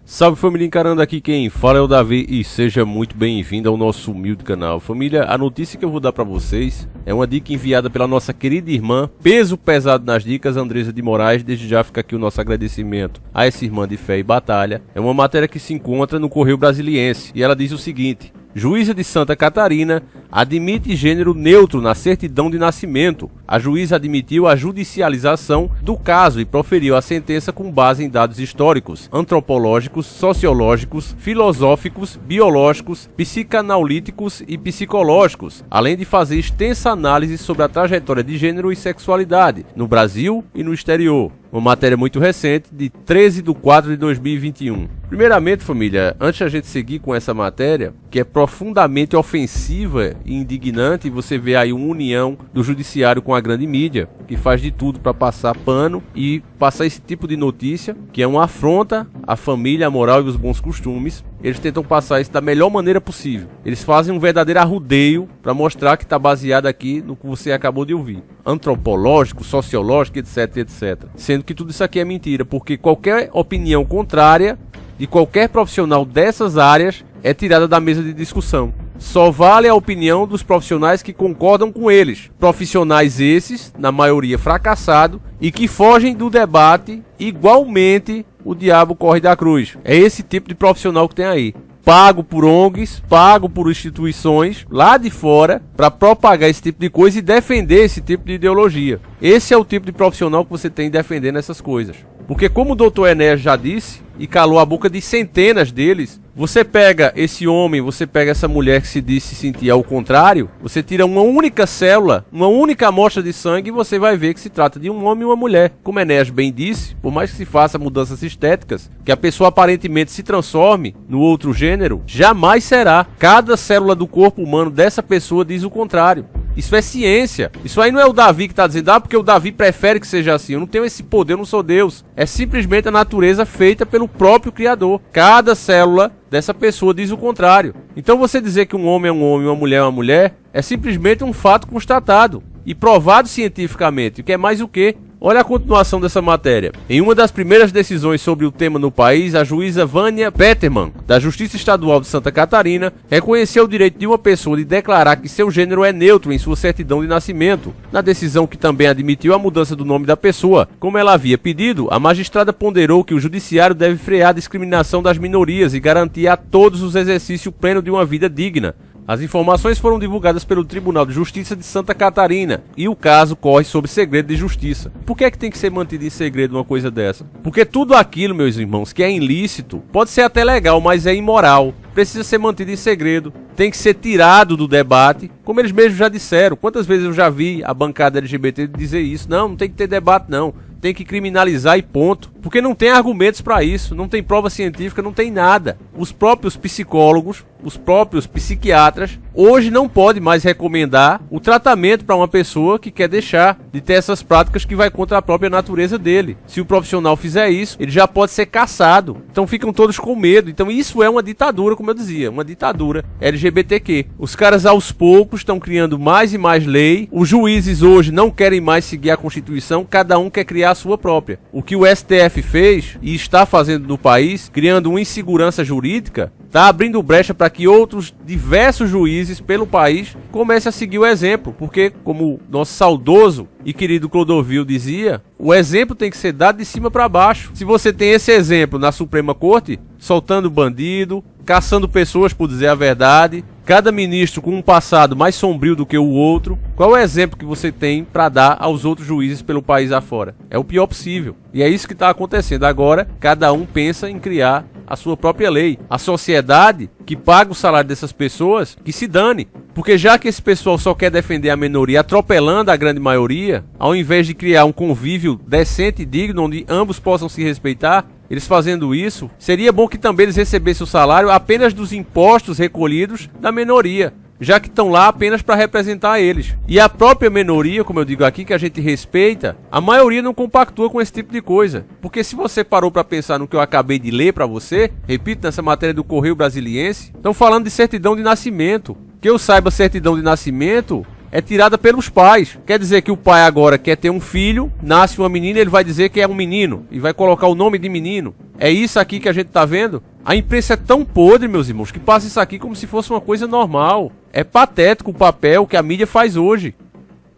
Salve família, encarando aqui quem fala é o Davi e seja muito bem-vindo ao nosso humilde canal. Família, a notícia que eu vou dar pra vocês é uma dica enviada pela nossa querida irmã, peso pesado nas dicas, Andresa de Moraes. Desde já fica aqui o nosso agradecimento a essa irmã de fé e batalha. É uma matéria que se encontra no Correio Brasiliense e ela diz o seguinte: juíza de Santa Catarina admite gênero neutro na certidão de nascimento. A juíza admitiu a judicialização do caso e proferiu a sentença com base em dados históricos, antropológicos, sociológicos, filosóficos, biológicos, psicanalíticos e psicológicos, além de fazer extensa análise sobre a trajetória de gênero e sexualidade no Brasil e no exterior. Uma matéria muito recente, de 13 de 4 de 2021. Primeiramente, família, antes de a gente seguir com essa matéria, que é profundamente ofensiva e indignante, você vê aí uma união do judiciário com a grande mídia, que faz de tudo para passar pano e passar esse tipo de notícia, que é uma afronta à família, à moral e os bons costumes. Eles tentam passar isso da melhor maneira possível. Eles fazem um verdadeiro arrudeio para mostrar que está baseado aqui no que você acabou de ouvir. Antropológico, sociológico, etc, etc. Sendo que tudo isso aqui é mentira, porque qualquer opinião contrária de qualquer profissional dessas áreas é tirada da mesa de discussão. Só vale a opinião dos profissionais que concordam com eles. Profissionais esses, na maioria fracassados, e que fogem do debate igualmente o diabo corre da cruz. É esse tipo de profissional que tem aí. Pago por ONGs, pago por instituições lá de fora para propagar esse tipo de coisa e defender esse tipo de ideologia. Esse é o tipo de profissional que você tem defendendo essas coisas. Porque como o Dr. Enéas já disse, e calou a boca de centenas deles, você pega esse homem, você pega essa mulher que se diz se sentir ao contrário, você tira uma única célula, uma única amostra de sangue e você vai ver que se trata de um homem e uma mulher. Como Enéas bem disse, por mais que se faça mudanças estéticas, que a pessoa aparentemente se transforme no outro gênero, jamais será. Cada célula do corpo humano dessa pessoa diz o contrário. Isso é ciência. Isso aí não é o Davi que está dizendo, porque o Davi prefere que seja assim. Eu não tenho esse poder, eu não sou Deus. É simplesmente a natureza feita pelo próprio Criador. Cada célula dessa pessoa diz o contrário. Então você dizer que um homem é um homem e uma mulher é uma mulher é simplesmente um fato constatado e provado cientificamente. O que é mais o quê? Olha a continuação dessa matéria. Em uma das primeiras decisões sobre o tema no país, a juíza Vânia Petermann, da Justiça Estadual de Santa Catarina, reconheceu o direito de uma pessoa de declarar que seu gênero é neutro em sua certidão de nascimento. Na decisão, que também admitiu a mudança do nome da pessoa, como ela havia pedido, a magistrada ponderou que o judiciário deve frear a discriminação das minorias e garantir a todos o exercício pleno de uma vida digna. As informações foram divulgadas pelo Tribunal de Justiça de Santa Catarina e o caso corre sob segredo de justiça. Por que é que tem que ser mantido em segredo uma coisa dessa? Porque tudo aquilo, meus irmãos, que é ilícito, pode ser até legal, mas é imoral. Precisa ser mantido em segredo, tem que ser tirado do debate, como eles mesmos já disseram. Quantas vezes eu já vi a bancada LGBT dizer isso? Não tem que ter debate não, tem que criminalizar e ponto. Porque não tem argumentos para isso, não tem prova científica, não tem nada. Os próprios psicólogos, os próprios psiquiatras, hoje não podem mais recomendar o tratamento para uma pessoa que quer deixar de ter essas práticas que vai contra a própria natureza dele. Se o profissional fizer isso, ele já pode ser caçado. Então ficam todos com medo. Então isso é uma ditadura, como eu dizia, uma ditadura LGBTQ. Os caras aos poucos estão criando mais e mais lei. Os juízes hoje não querem mais seguir a Constituição, cada um quer criar a sua própria. O que o STF fez e está fazendo no país, criando uma insegurança jurídica, está abrindo brecha para que outros diversos juízes pelo país comecem a seguir o exemplo, porque, como nosso saudoso e querido Clodovil dizia, o exemplo tem que ser dado de cima para baixo. Se você tem esse exemplo na Suprema Corte, soltando bandido, caçando pessoas por dizer a verdade, cada ministro com um passado mais sombrio do que o outro, qual é o exemplo que você tem para dar aos outros juízes pelo país afora? É o pior possível. E é isso que está acontecendo. Agora, cada um pensa em criar a sua própria lei. A sociedade que paga o salário dessas pessoas, que se dane. Porque já que esse pessoal só quer defender a minoria, atropelando a grande maioria, ao invés de criar um convívio decente e digno, onde ambos possam se respeitar, eles fazendo isso, seria bom que também eles recebessem o salário apenas dos impostos recolhidos da minoria, já que estão lá apenas para representar eles. E a própria minoria, como eu digo aqui, que a gente respeita, a maioria não compactua com esse tipo de coisa. Porque se você parou para pensar no que eu acabei de ler para você, repito, nessa matéria do Correio Brasiliense, estão falando de certidão de nascimento. Que eu saiba, certidão de nascimento é tirada pelos pais. Quer dizer que o pai agora quer ter um filho, nasce uma menina, ele vai dizer que é um menino e vai colocar o nome de menino. É isso aqui que a gente tá vendo? A imprensa é tão podre, meus irmãos, que passa isso aqui como se fosse uma coisa normal. É patético o papel que a mídia faz hoje.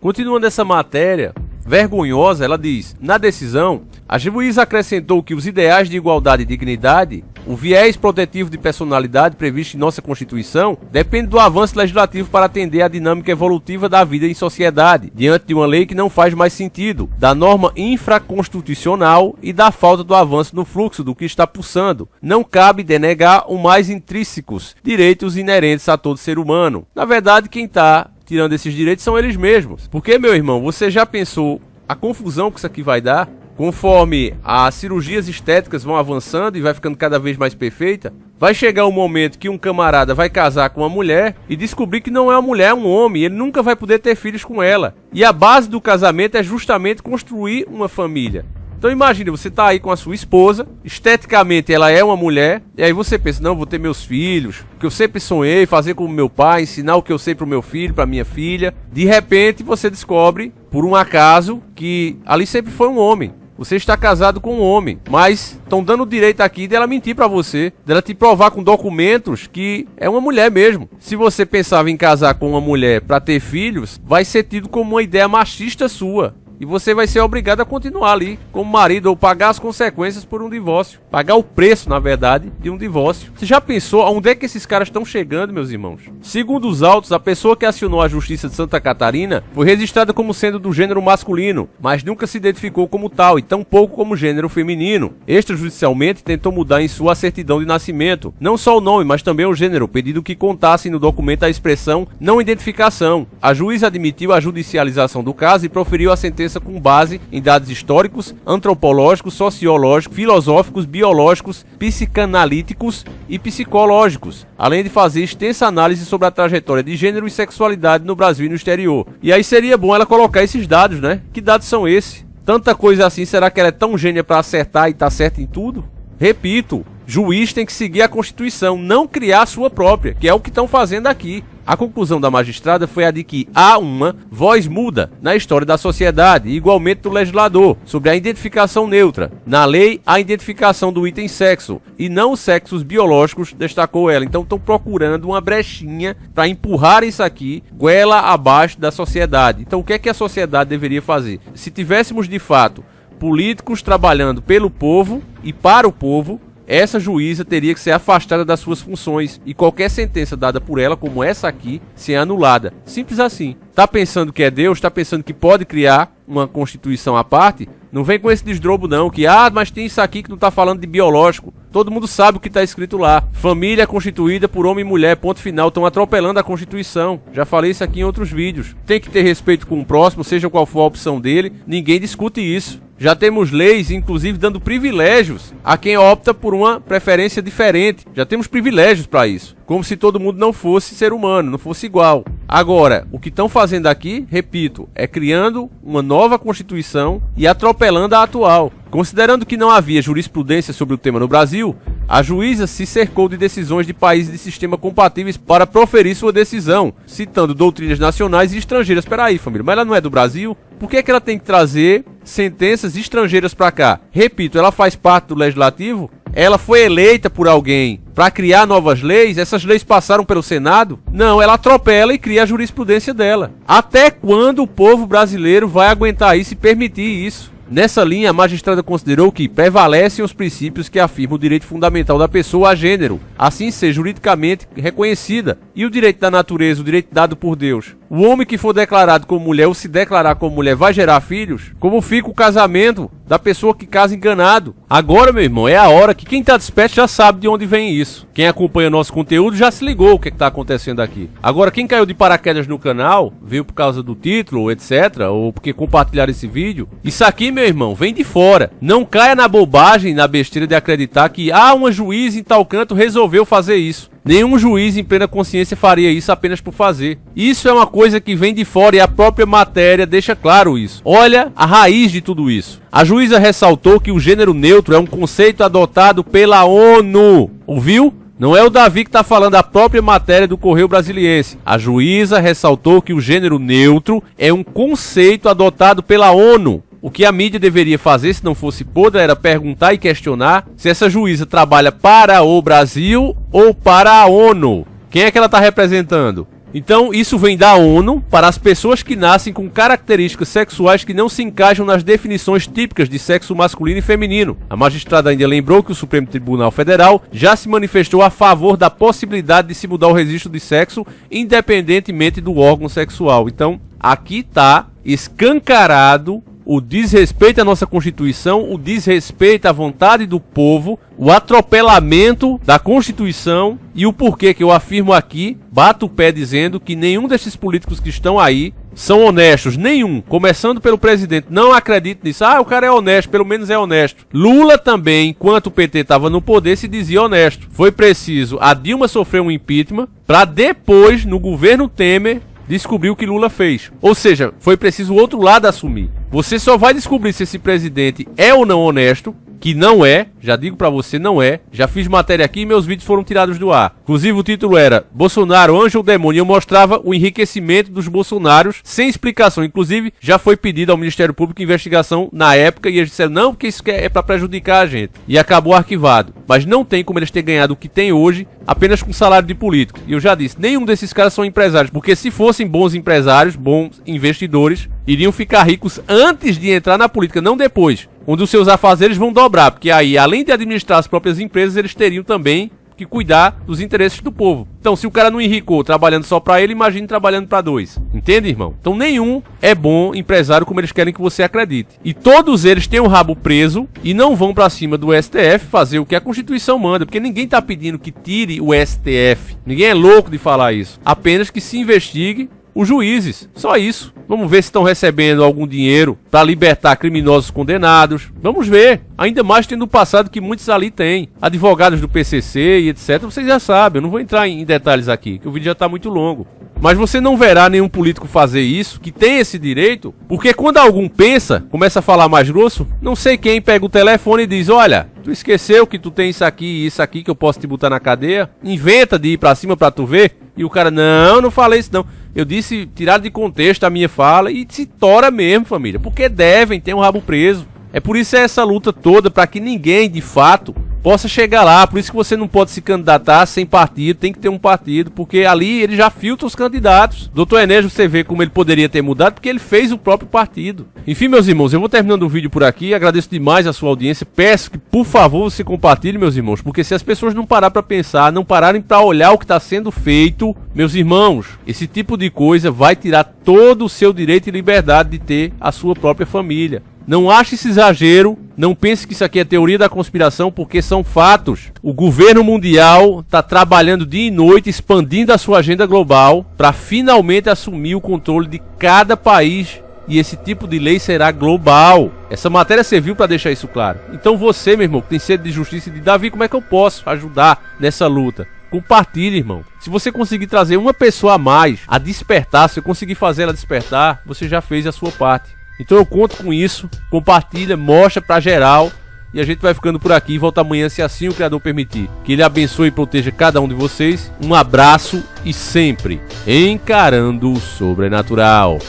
Continuando essa matéria vergonhosa, ela diz: na decisão, a juíza acrescentou que os ideais de igualdade e dignidade, o viés protetivo de personalidade previsto em nossa Constituição, depende do avanço legislativo para atender à dinâmica evolutiva da vida em sociedade, diante de uma lei que não faz mais sentido, da norma infraconstitucional e da falta do avanço no fluxo do que está pulsando. Não cabe denegar os mais intrínsecos direitos inerentes a todo ser humano. Na verdade, quem está tirando esses direitos são eles mesmos. Porque, meu irmão, você já pensou a confusão que isso aqui vai dar? Conforme as cirurgias estéticas vão avançando e vai ficando cada vez mais perfeita, vai chegar um momento que um camarada vai casar com uma mulher e descobrir que não é uma mulher, é um homem, e ele nunca vai poder ter filhos com ela. E a base do casamento é justamente construir uma família. Então imagine, você tá aí com a sua esposa, esteticamente ela é uma mulher, e aí você pensa: não, vou ter meus filhos, que eu sempre sonhei, fazer como meu pai, ensinar o que eu sei pro meu filho, pra minha filha. De repente você descobre, por um acaso, que ali sempre foi um homem. Você está casado com um homem, mas estão dando o direito aqui dela mentir pra você, dela te provar com documentos que é uma mulher mesmo. Se você pensava em casar com uma mulher pra ter filhos, vai ser tido como uma ideia machista sua. E você vai ser obrigado a continuar ali como marido ou pagar as consequências por um divórcio. Pagar o preço, na verdade, de um divórcio. Você já pensou aonde é que esses caras estão chegando, meus irmãos? Segundo os autos, a pessoa que acionou a Justiça de Santa Catarina foi registrada como sendo do gênero masculino, mas nunca se identificou como tal e tampouco como gênero feminino. Extrajudicialmente tentou mudar em sua certidão de nascimento não só o nome, mas também o gênero, pedindo que contasse no documento a expressão não identificação. A juíza admitiu a judicialização do caso e proferiu a sentença com base em dados históricos, antropológicos, sociológicos, filosóficos, biológicos, psicanalíticos e psicológicos, além de fazer extensa análise sobre a trajetória de gênero e sexualidade no Brasil e no exterior. E aí seria bom ela colocar esses dados, né? Que dados são esses? Tanta coisa assim, será que ela é tão gênia para acertar e tá certa em tudo? Repito, juiz tem que seguir a Constituição, não criar a sua própria, que é o que estão fazendo aqui. A conclusão da magistrada foi a de que há uma voz muda na história da sociedade, igualmente do legislador, sobre a identificação neutra. Na lei, a identificação do item sexo, e não os sexos biológicos, destacou ela. Então estão procurando uma brechinha para empurrar isso aqui, goela abaixo da sociedade. Então o que é que a sociedade deveria fazer? Se tivéssemos de fato políticos trabalhando pelo povo e para o povo, essa juíza teria que ser afastada das suas funções e qualquer sentença dada por ela, como essa aqui, ser anulada. Simples assim. Tá pensando que é Deus? Tá pensando que pode criar uma constituição à parte? Não vem com esse desdrobo não, que mas tem isso aqui que não tá falando de biológico. Todo mundo sabe o que tá escrito lá. Família é constituída por homem e mulher, ponto final. Estão atropelando a Constituição. Já falei isso aqui em outros vídeos. Tem que ter respeito com o próximo, seja qual for a opção dele. Ninguém discute isso. Já temos leis, inclusive, dando privilégios a quem opta por uma preferência diferente. Já temos privilégios para isso. Como se todo mundo não fosse ser humano, não fosse igual. Agora, o que estão fazendo aqui, repito, é criando uma nova Constituição e atropelando a atual. Considerando que não havia jurisprudência sobre o tema no Brasil, a juíza se cercou de decisões de países de sistema compatíveis para proferir sua decisão, citando doutrinas nacionais e estrangeiras. Peraí, família, mas ela não é do Brasil? Por que ela tem que trazer sentenças estrangeiras para cá? Repito, ela faz parte do legislativo? Ela foi eleita por alguém para criar novas leis? Essas leis passaram pelo Senado? Não, ela atropela e cria a jurisprudência dela. Até quando o povo brasileiro vai aguentar isso e permitir isso? Nessa linha, a magistrada considerou que prevalecem os princípios que afirmam o direito fundamental da pessoa a gênero, assim ser juridicamente reconhecida, e o direito da natureza, o direito dado por Deus. O homem que for declarado como mulher ou se declarar como mulher vai gerar filhos? Como fica o casamento da pessoa que casa enganado? Agora, meu irmão, é a hora que quem tá desperto já sabe de onde vem isso. Quem acompanha nosso conteúdo já se ligou o que tá acontecendo aqui. Agora, quem caiu de paraquedas no canal, veio por causa do título, etc., ou porque compartilharam esse vídeo, isso aqui, meu irmão, vem de fora. Não caia na bobagem, na besteira de acreditar que uma juiz em tal canto resolveu fazer isso. Nenhum juiz em plena consciência faria isso apenas por fazer. Isso é uma coisa que vem de fora e a própria matéria deixa claro isso. Olha a raiz de tudo isso. A juíza ressaltou que o gênero neutro é um conceito adotado pela ONU. Ouviu? Não é o Davi que está falando, a própria matéria do Correio Brasiliense. A juíza ressaltou que o gênero neutro é um conceito adotado pela ONU. O que a mídia deveria fazer, se não fosse podre, era perguntar e questionar se essa juíza trabalha para o Brasil ou para a ONU. Quem é que ela está representando? Então, isso vem da ONU para as pessoas que nascem com características sexuais que não se encaixam nas definições típicas de sexo masculino e feminino. A magistrada ainda lembrou que o Supremo Tribunal Federal já se manifestou a favor da possibilidade de se mudar o registro de sexo independentemente do órgão sexual. Então, aqui está escancarado o desrespeito à nossa Constituição, o desrespeito à vontade do povo, o atropelamento da Constituição e o porquê que eu afirmo aqui, bato o pé dizendo que nenhum desses políticos que estão aí são honestos, nenhum, começando pelo presidente. Não acredito nisso. O cara é honesto, pelo menos é honesto. Lula também, enquanto o PT estava no poder, se dizia honesto. Foi preciso a Dilma sofrer um impeachment para depois, no governo Temer, descobrir o que Lula fez. Ou seja, foi preciso o outro lado assumir. Você só vai descobrir se esse presidente é ou não honesto, que não é, já digo pra você, não é. Já fiz matéria aqui e meus vídeos foram tirados do ar. Inclusive o título era Bolsonaro, Anjo ou Demônio, e eu mostrava o enriquecimento dos bolsonaros sem explicação. Inclusive, já foi pedido ao Ministério Público investigação na época e eles disseram, não, porque isso é pra prejudicar a gente. E acabou arquivado. Mas não tem como eles terem ganhado o que tem hoje apenas com salário de político. E eu já disse, nenhum desses caras são empresários, porque se fossem bons empresários, bons investidores, iriam ficar ricos antes de entrar na política, não depois, onde os seus afazeres vão dobrar, porque aí, além de administrar as próprias empresas, eles teriam também que cuidar dos interesses do povo. Então, se o cara não enricou trabalhando só pra ele, imagine trabalhando pra dois. Entende, irmão? Então, nenhum é bom empresário como eles querem que você acredite. E todos eles têm o rabo preso e não vão pra cima do STF fazer o que a Constituição manda, porque ninguém tá pedindo que tire o STF. Ninguém é louco de falar isso. Apenas que se investigue os juízes, só isso. Vamos ver se estão recebendo algum dinheiro para libertar criminosos condenados. Vamos ver. Ainda mais tendo o passado que muitos ali têm. Advogados do PCC e etc. Vocês já sabem. Eu não vou entrar em detalhes aqui, que o vídeo já está muito longo. Mas você não verá nenhum político fazer isso, que tem esse direito, porque quando algum pensa, começa a falar mais grosso, não sei quem pega o telefone e diz, olha, tu esqueceu que tu tem isso aqui e isso aqui que eu posso te botar na cadeia? Inventa de ir pra cima pra tu ver. E o cara, não falei isso não. Eu disse, tirar de contexto a minha fala e se tora mesmo, família, porque devem ter um rabo preso. É por isso essa luta toda, para que ninguém, de fato, possa chegar lá. Por isso que você não pode se candidatar sem partido, tem que ter um partido, porque ali ele já filtra os candidatos. Doutor Enéas, você vê como ele poderia ter mudado, porque ele fez o próprio partido. Enfim, meus irmãos, eu vou terminando o vídeo por aqui, agradeço demais a sua audiência, peço que, por favor, você compartilhe, meus irmãos, porque se as pessoas não parar para pensar, não pararem para olhar o que está sendo feito, meus irmãos, esse tipo de coisa vai tirar todo o seu direito e liberdade de ter a sua própria família. Não ache esse exagero, não pense que isso aqui é teoria da conspiração, porque são fatos. O governo mundial está trabalhando dia e noite, expandindo a sua agenda global para finalmente assumir o controle de cada país. E esse tipo de lei será global. Essa matéria serviu para deixar isso claro. Então você, meu irmão, que tem sede de justiça e de Davi, como é que eu posso ajudar nessa luta? Compartilhe, irmão. Se você conseguir trazer uma pessoa a mais a despertar, se eu conseguir fazer ela despertar, você já fez a sua parte. Então eu conto com isso, compartilha, mostra pra geral e a gente vai ficando por aqui. Volta amanhã, se assim o Criador permitir. Que Ele abençoe e proteja cada um de vocês. Um abraço e sempre encarando o sobrenatural.